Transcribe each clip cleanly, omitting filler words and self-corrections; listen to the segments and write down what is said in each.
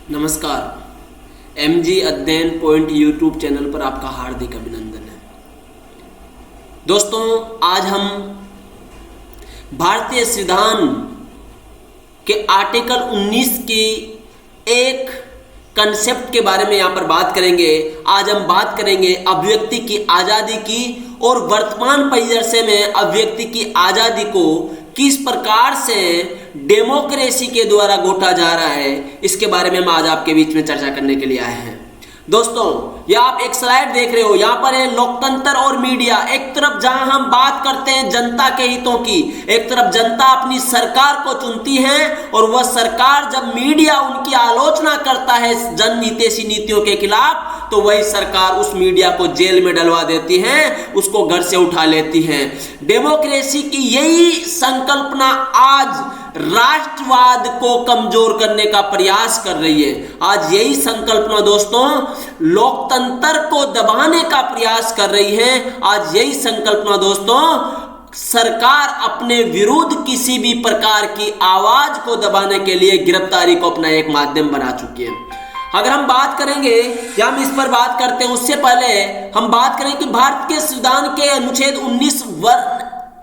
नमस्कार। MG अध्ययन point YouTube channel पर आपका हार्दिक अभिनंदन है। दोस्तों, आज हम भारतीय संविधान के आर्टिकल 19 की एक कंसेप्ट के बारे में यहाँ पर बात करेंगे। आज हम बात करेंगे अभिव्यक्ति की आज़ादी की और वर्तमान परिदृश्य में अभिव्यक्ति की आज़ादी को किस प्रकार से डेमोक्रेसी के द्वारा गोटा जा रहा है, इसके बारे में हम आज आपके बीच में चर्चा करने के लिए आए हैं। दोस्तों, यह आप एक स्लाइड देख रहे हो, यहाँ पर है लोकतंत्र और मीडिया। एक तरफ जहां हम बात करते हैं जनता के हितों की, एक तरफ जनता अपनी सरकार को चुनती है और वह सरकार जब मीडिया उनकी आलोचना करता है जनहितैषी नीतियों के खिलाफ, तो वही सरकार उस मीडिया को जेल में डलवा देती है, उसको घर से उठा लेती है। डेमोक्रेसी की यही संकल्पना आज राष्ट्रवाद को कमजोर करने का प्रयास कर रही है। आज यही संकल्पना दोस्तों लोकतंत्र को दबाने का प्रयास कर रही है। आज यही संकल्पना दोस्तों सरकार अपने विरुद्ध किसी भी प्रकार की आवाज को दबाने के लिए गिरफ्तारी को अपना एक माध्यम बना चुकी है। अगर हम बात करेंगे या हम इस पर बात करते हैं, उससे पहले हम बात करें कि भारत के संविधान के अनुच्छेद 19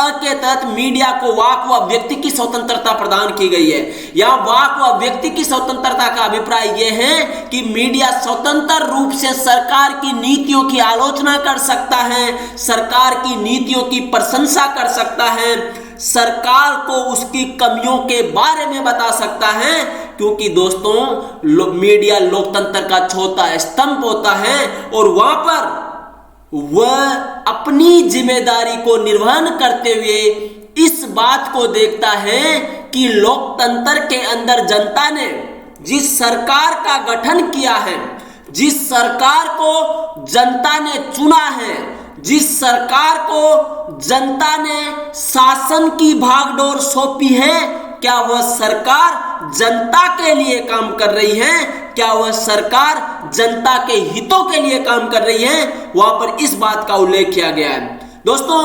के तहत मीडिया को वाक व अभिव्यक्ति की स्वतंत्रता प्रदान की गई है। यहाँ वाक व अभिव्यक्ति की स्वतंत्रता का अभिप्राय यह है कि मीडिया स्वतंत्र रूप से सरकार की नीतियों की आलोचना कर सकता है, सरकार की नीतियों की प्रशंसा कर सकता है, सरकार को उसकी कमियों के बारे में बता सकता है। क्योंकि दोस्तों मीडिया लोकतंत्र का चौथा स्तंभ होता है और वहां पर वह अपनी जिम्मेदारी को निर्वहन करते हुए इस बात को देखता है कि लोकतंत्र के अंदर जनता ने जिस सरकार का गठन किया है, जिस सरकार को जनता ने चुना है, जिस सरकार को जनता ने शासन की भागडोर सौंपी है, क्या वह सरकार जनता के लिए काम कर रही है? क्या वह सरकार जनता के हितों के लिए काम कर रही है? वहां पर इस बात का उल्लेख किया गया है। दोस्तों,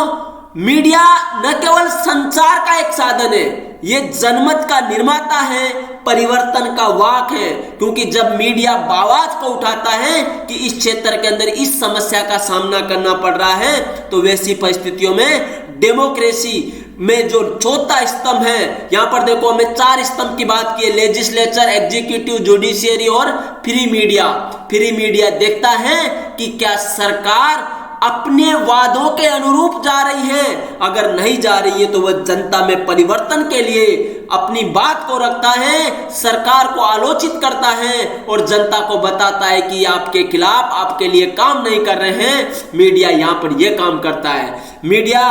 मीडिया न केवल संचार का एक साधन है, ये जनमत का निर्माता है, परिवर्तन का वाक है। क्योंकि जब मीडिया आवाज को उठाता है कि इस क्षेत्र के अंदर इस समस्या का सामना करना पड़ रहा है, तो वैसी परिस्थितियों में डेमोक्रेसी में जो चौथा स्तंभ है, यहां पर देखो हमें 4 स्तंभ की बात की है, लेजिस्लेचर, एग्जीक्यूटिव, जुडिशियरी और फ्री मीडिया। फ्री मीडिया देखता है कि क्या सरकार अपने वादों के अनुरूप जा रही है। अगर नहीं जा रही है तो वह जनता में परिवर्तन के लिए अपनी बात को रखता है, सरकार को आलोचित करता है और जनता को बताता है कि आपके खिलाफ, आपके लिए काम नहीं कर रहे हैं। मीडिया यहां पर यह काम करता है। मीडिया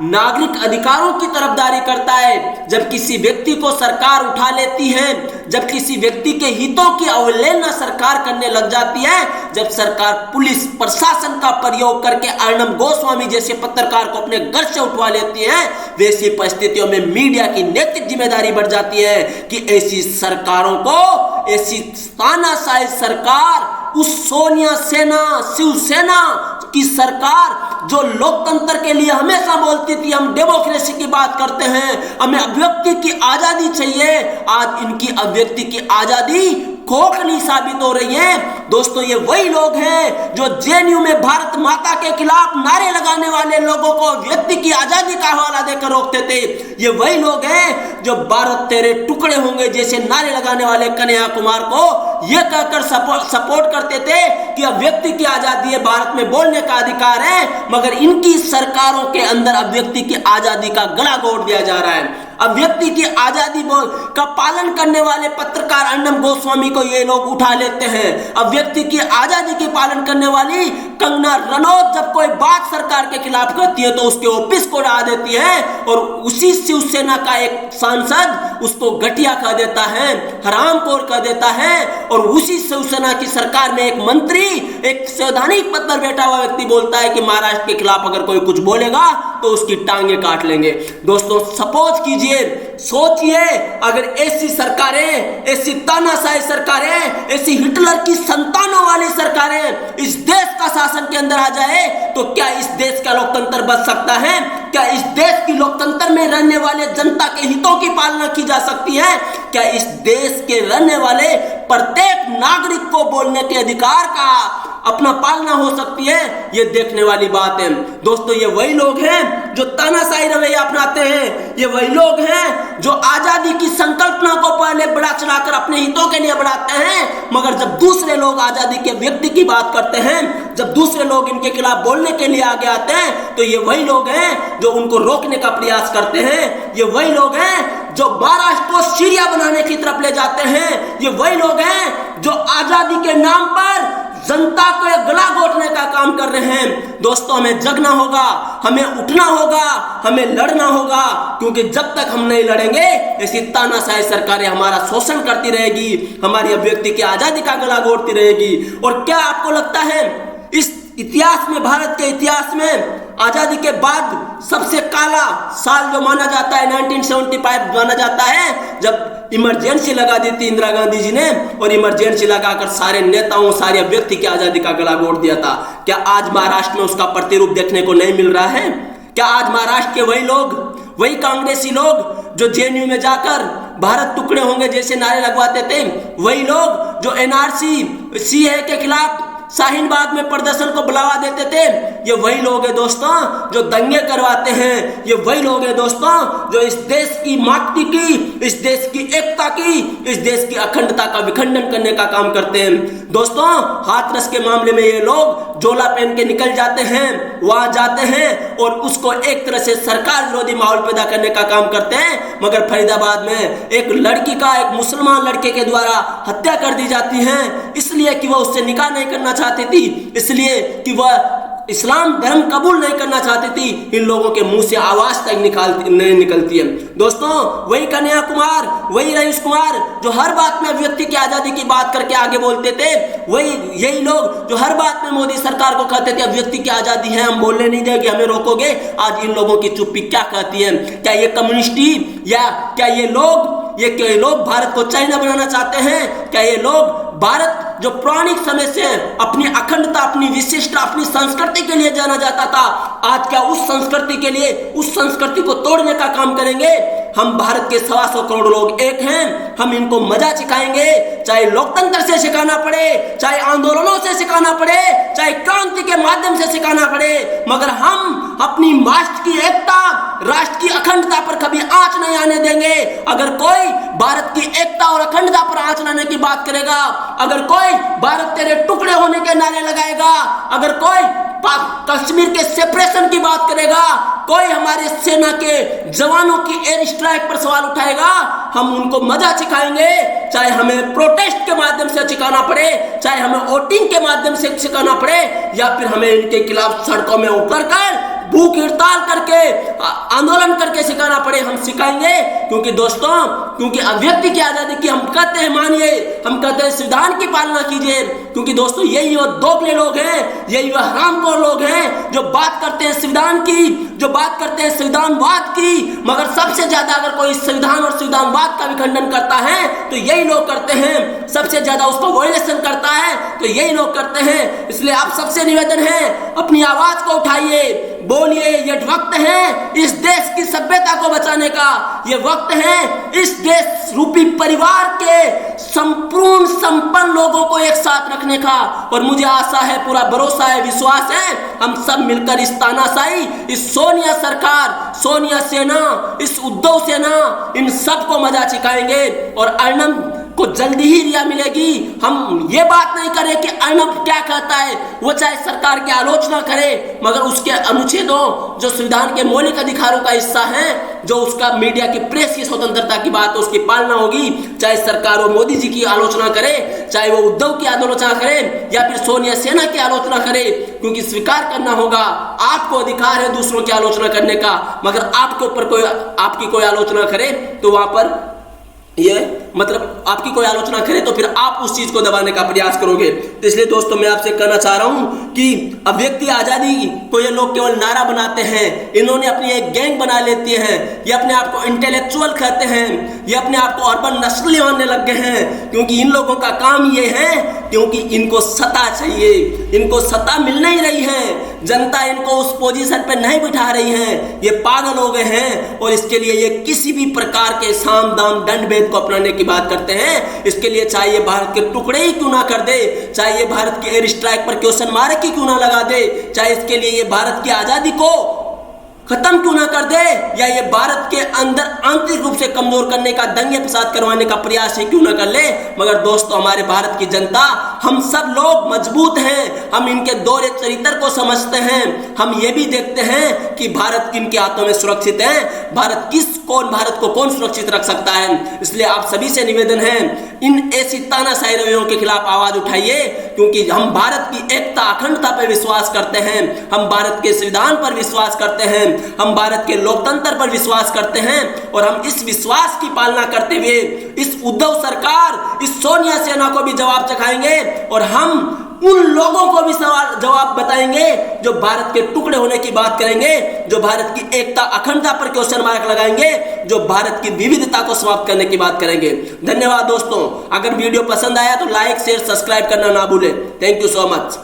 नागरिक अधिकारों की तरफदारी करता है। जब किसी व्यक्ति को सरकार उठा लेती है, जब किसी व्यक्ति के हितों की अवहेलना सरकार करने लग जाती है, जब सरकार पुलिस प्रशासन का प्रयोग करके अर्णब गोस्वामी जैसे पत्रकार को अपने घर से उठवा लेती है, वैसी परिस्थितियों में मीडिया की नैतिक जिम्मेदारी बढ़ जाती है कि ऐसी सरकारों को, ऐसी तानाशाही सरकार, उस सोनिया सेना, शिवसेना की सरकार जो लोकतंत्र के लिए हमेशा बोलती थी हम डेमोक्रेसी की बात करते हैं, हमें अभिव्यक्ति की आजादी चाहिए, आज इनकी अभिव्यक्ति की आजादी खोखली साबित हो रही है। दोस्तों, ये वही लोग हैं जो जेएनयू में भारत माता के खिलाफ नारे लगाने वाले लोगों को व्यक्ति की आजादी का हवाला देकर रोकते थे। ये वही लोग हैं जो भारत तेरे टुकड़े होंगे जैसे नारे लगाने वाले कन्हैया कुमार को यह कहकर सपोर्ट करते थे कि अभिव्यक्ति की आजादी है, भारत में बोलने का अधिकार है, मगर इनकी सरकारों के अंदर अभिव्यक्ति की आजादी का गला घोट दिया जा रहा है। अभिव्यक्ति की आजादी का पालन करने वाले पत्रकार अर्णब गोस्वामी को ये लोग उठा लेते हैं। अभिव्यक्ति की आजादी के पालन करने वाली कंगना रनौत जब कोई बात सरकार के खिलाफ करती है तो उसके ऑफिस को उड़ा देती है और उसी शिवसेना का एक सांसद उसको घटिया कह देता है, हरामखोर कह देता है, और उसी शिवसेना की सरकार में एक मंत्री, एक संवैधानिक पद पर बैठा हुआ व्यक्ति बोलता है कि महाराष्ट्र के खिलाफ अगर कोई कुछ बोलेगा तो उसकी टांगे काट लेंगे। दोस्तों, सपोज कीजिए, सोचिए अगर ऐसी सरकारें, ऐसी तानाशाही सरकारें, ऐसी हिटलर की संतानों वाली सरकारें इस देश का शासन के अंदर आ जाए तो क्या इस देश का लोकतंत्र बच सकता है? क्या इस देश की लोकतंत्र में रहने वाले जनता के हितों की पालना की जा सकती है? क्या इस देश के रहने वाले प्रत्येक नागरिक को बोलने के अधिकार का अपना पालना हो सकती है, ये देखने वाली बात है। दोस्तों, ये वही लोग हैं जो तानाशाही रवैया अपनाते हैं, ये वही लोग हैं जो आजादी की संकल्पना को पहले बड़ा चढ़ाकर अपने हितों के लिए बढ़ाते हैं, मगर जब दूसरे लोग आजादी के व्यक्ति की बात करते हैं, जब दूसरे लोग इनके खिलाफ बोलने के लिए आगे आते हैं, तो ये वही लोग हैं जो उनको रोकने का प्रयास करते हैं। ये वही लोग हैं जो महाराष्ट्र को सीरिया बनाने की तरफ ले जाते हैं। ये वही लोग हैं जो आजादी के नाम पर जनता को गला घोटने का काम कर रहे हैं। दोस्तों, हमें जगना होगा, हमें उठना होगा, हमें लड़ना होगा, क्योंकि जब तक हम नहीं लड़ेंगे ऐसी तानाशाही सरकारें हमारा शोषण करती रहेगी, हमारी अभिव्यक्ति की आजादी का गला घोटती रहेगी। और क्या आपको लगता है इस इतिहास में, भारत के इतिहास में आजादी के बाद सबसे काला साल जो माना जाता है 1975 माना जाता है, जब इमरजेंसी लगा दी थी इंदिरा गांधी जी ने, और इमरजेंसी लगाकर सारे नेताओं, सारे व्यक्ति की आजादी का गला घोट दिया था। क्या आज महाराष्ट्र में उसका प्रतिरूप देखने को नहीं मिल रहा है? क्या आज महाराष्ट्र के वही लोग, वही कांग्रेसी लोग जो जेएनयू में जाकर भारत टुकड़े होंगे जैसे नारे लगवाते थे, वही लोग जो एनआरसी सीए के खिलाफ शाहीन बाग में प्रदर्शन को बढ़ावा देते थे, ये वही लोग हैं दोस्तों जो दंगे करवाते हैं। ये वही लोग हैं दोस्तों जो इस देश की माटी की, इस देश की एकता की, इस देश की अखंडता का विखंडन करने का काम करते हैं। दोस्तों, हाथरस के मामले में ये लोग झोला पहन के निकल जाते हैं, वहां जाते हैं और उसको एक तरह से सरकार विरोधी माहौल पैदा करने का काम करते हैं। मगर फरीदाबाद में एक लड़की का, एक मुसलमान लड़के के द्वारा हत्या कर दी जाती है, इसलिए कि वह उससे निकाह नहीं करना चाहती थी, इसलिए कि वह इस्लाम धर्म कबूल नहीं करना चाहती थी। इन लोगों के मुंह से आवाज तक नहीं निकलती है। दोस्तों, वही कन्हैया कुमार, वही रईस कुमार जो हर बात में व्यक्ति की आजादी की बात करके आगे बोलते थे, वही यही लोग जो हर बात में मोदी सरकार को कहते थे व्यक्ति की आजादी है, हम बोलने नहीं देंगे, हमें रोकोगे। आज इन लोगों की चुप्पी क्या कहती है? क्या ये कम्युनिस्टी या क्या ये लोग भारत को चाइना बनाना चाहते हैं? क्या ये लोग भारत जो पौराणिक समय से अपनी अखंडता, अपनी विशिष्टता, अपनी संस्कृति के लिए जाना जाता था, आज क्या उस संस्कृति के लिए, उस संस्कृति को तोड़ने का काम करेंगे? हम भारत के 125 करोड़ लोग एक हैं, हम इनको मजा सिखाएंगे, चाहे लोकतंत्र से सिखाना पड़े, चाहे आंदोलनों से सिखाना पड़े, चाहे क्रांति के माध्यम से सिखाना पड़े, मगर हम अपनी राष्ट्र की एकता, राष्ट्र की अखंडता पर कभी आंच नहीं आने देंगे। अगर कोई भारत की एकता और अखंडता पर आंच लाने की बात करेगा, अगर कोई भारत तेरे टुकड़े होने के नारे लगाएगा, अगर कोई कश्मीर के सेपरेशन की बात करेगा, कोई हमारे सेना के जवानों की एयर स्ट्राइक पर सवाल उठाएगा, हम उनको मजा सिखाएंगे, चाहे हमें प्रोटेस्ट के माध्यम से सिखाना पड़े, चाहे हमें वोटिंग के माध्यम से सिखाना पड़े, या फिर हमें इनके खिलाफ सड़कों में उतरकर भूख हड़ताल करके, आंदोलन करके सिखाना पड़े, हम सिखाएंगे। क्योंकि दोस्तों, क्योंकि अभिव्यक्ति की आजादी की हम कहते हैं मानिए, हम कहते हैं संविधान की पालना कीजिए। क्योंकि दोस्तों, यही वो दोगले लोग हैं, यही वो हरामखोर लोग हैं जो बात करते हैं संविधान की, जो बात करते हैं संविधानवाद की, मगर सबसे ज्यादा अगर कोई संविधान और संविधानवाद का विखंडन करता है तो यही लोग करते हैं, सबसे ज्यादा उसको वायलेशन करता है तो यही लोग करते हैं। इसलिए आप सबसे निवेदन है, अपनी आवाज को उठाइए, बोलिए। ये वक्त है इस देश की सभ्यता को बचाने का, ये वक्त है इस देश रूपी परिवार के संपूर्ण संपन्न लोगों को एक साथ रखने का। और मुझे आशा है, पूरा भरोसा है, विश्वास है, हम सब मिलकर इस तानाशाही, इस सोनिया सरकार, सोनिया सेना, इस उद्धव सेना, इन सबको मजा सिखाएंगे और अर्नब को जल्दी ही रिहा मिलेगी। हम ये बात नहीं करें कि अर्नब क्या कहता है, वो चाहे सरकार की आलोचना करे, मगर उसके अनुच्छेदों जो संविधान के मौलिक अधिकारों का हिस्सा है, जो उसका मीडिया की, प्रेस की स्वतंत्रता की बात है, उसकी पालना होगी। चाहे सरकार वो मोदी जी की आलोचना करे, चाहे वो उद्धव की आलोचना करे, या फिर सोनिया सेना की आलोचना करे, क्योंकि स्वीकार करना होगा, आपको अधिकार है दूसरों की आलोचना करने का, मगर आपके ऊपर कोई, आपकी कोई आलोचना करे तो वहां पर ये मतलब आपकी कोई आलोचना करे तो फिर आप उस चीज को दबाने का प्रयास करोगे। तो इसलिए दोस्तों, मैं आपसे कहना चाह रहा हूं कि अभिव्यक्ति आजादी को ये लोग केवल नारा बनाते हैं, इन्होंने अपनी एक गैंग बना लेती है, ये अपने आप को इंटेलेक्चुअल कहते हैं, ये अपने आप को अर्बन नस्ली मानने लग गए हैं, क्योंकि इन लोगों का काम ये है, क्योंकि इनको सत्ता चाहिए, इनको सत्ता मिल नहीं रही है, जनता इनको उस पोजीशन पे नहीं बिठा रही है, ये पागल हो गए हैं और इसके लिए ये किसी भी प्रकार के साम दाम दंड भेद को अपनाने की बात करते हैं, इसके लिए चाहे ये भारत के टुकड़े ही क्यों ना कर दे, चाहे ये भारत के एयर स्ट्राइक पर क्वेश्चन मार्क ही क्यों ना लगा दे, चाहे इसके लिए ये भारत की आजादी को खत्म क्यों ना कर दे, या ये भारत के अंदर आंतरिक रूप से कमजोर करने का, दंगे फसाद करवाने का प्रयास ही क्यों ना कर ले, मगर दोस्तों हमारे भारत की जनता, हम सब लोग मजबूत हैं, हम इनके दोहरे चरित्र को समझते हैं, हम ये भी देखते हैं कि भारत इनके हाथों में सुरक्षित है, भारत को कौन सुरक्षित रख सकता है। इसलिए आप सभी से निवेदन है, इन ऐसी तानाशाही रवैयों के खिलाफ आवाज उठाइए, क्योंकि हम भारत की एकता अखंडता पर विश्वास करते हैं, हम भारत के संविधान पर विश्वास करते हैं, हम भारत के लोकतंत्र पर विश्वास करते हैं, और हम इस विश्वास की पालना करते हुए इस उद्धव सरकार, इस सोनिया सेना को भी जवाब चखाएंगे, और हम उन लोगों को भी जवाब बताएंगे जो भारत के टुकड़े होने की बात करेंगे, जो भारत की एकता अखंडता पर क्वेश्चन मार्क लगाएंगे, जो भारत की विविधता को समाप्त करने की बात करेंगे। धन्यवाद दोस्तों, अगर वीडियो पसंद आया तो लाइक शेयर सब्सक्राइब करना ना भूलें। Thank you so much.